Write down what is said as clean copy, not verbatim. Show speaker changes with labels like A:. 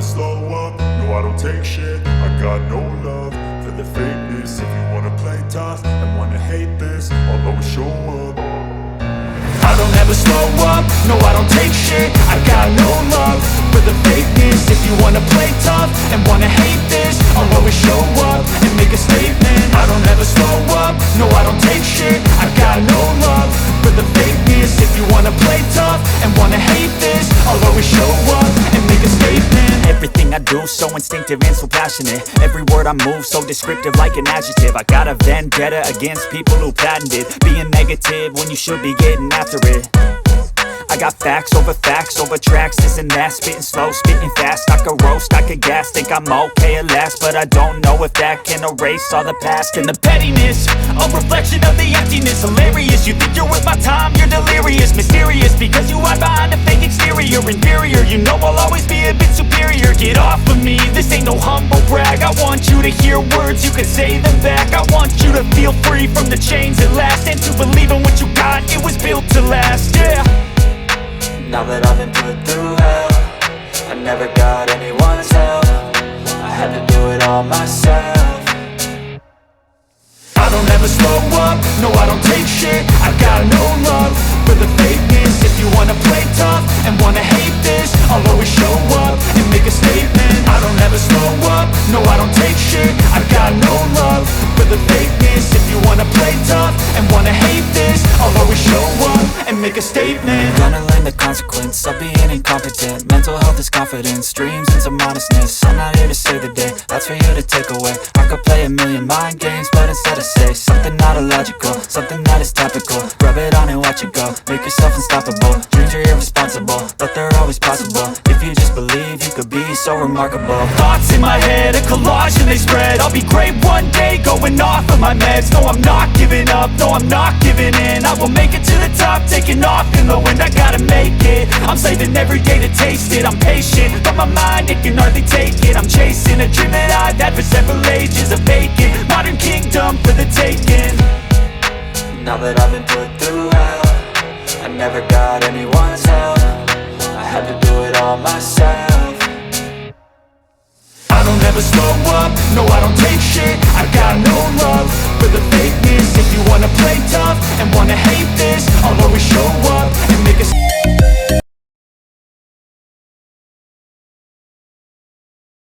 A: slow up, no I don't take shit. I got no love for the fakeness. If you wanna play tough and wanna hate this, I'll always show up. I don't ever slow up, no I don't take shit. I got no love for the fakeness. If you wanna play tough and wanna hate this, I'll always show up and make a statement. I don't ever slow up, no I don't take shit. I got no love for the fakeness. If you wanna play tough and wanna hate this, I'll always show up and make a statement.
B: Everything I do so instinctive and so passionate. Every word I move so descriptive like an adjective. I got a vendetta against people who patented being negative when you should be getting after it. I got facts over tracks, this and that. Spitting slow, spitting fast, I could roast, I could gas. Think I'm okay at last, but I don't know if that can erase all the past. And the pettiness, a reflection of the emptiness. Hilarious, you think you're worth my time, you're delirious. Mysterious, because you hide behind a fake exterior. Inferior, you know I'll always be a bit superior. Get off of me, this ain't no humble brag. I want you to hear words, you can say them back. I want you to feel free from the chains at last, and to believe in what you got, it was built to last, yeah.
C: Now that I've been put through hell, I never got anyone's help. I had to do it all myself.
A: I don't ever slow up, no I don't take shit. I got no love for the fakeness. If you wanna play tough and wanna hate this, I'll always show up and make a statement. I don't ever slow up, no I don't take shit. I got no love for the fakeness. If you wanna play tough and wanna hate this, I'll always show up and make a statement.
C: Gonna learn the consequence of being incompetent. Mental health is confidence, dreams and some honestness. I'm not here to save the day, that's for you to take away. I could play a million mind games, but instead I say something not illogical, something that is topical. Rub it on and watch it go, make yourself unstoppable. Dreams are irresponsible, but they're always possible. If you just believe, you could be so remarkable.
B: Thoughts in my head, a collage and they spread. I'll be great one day, going off of my meds. No, I'm not giving up, no, I'm not giving in. I will make it to the top, taking off in the wind. I gotta make it, I'm saving every day to taste it. I'm patient, but my mind, it can hardly take it. I'm chasing a dream that I've had for several ages. A vacant, modern kingdom for the taking.
C: Now that I've been put through hell, I never got anyone's help. I had to do it all myself.
A: I don't ever slow up, no I don't take shit. I got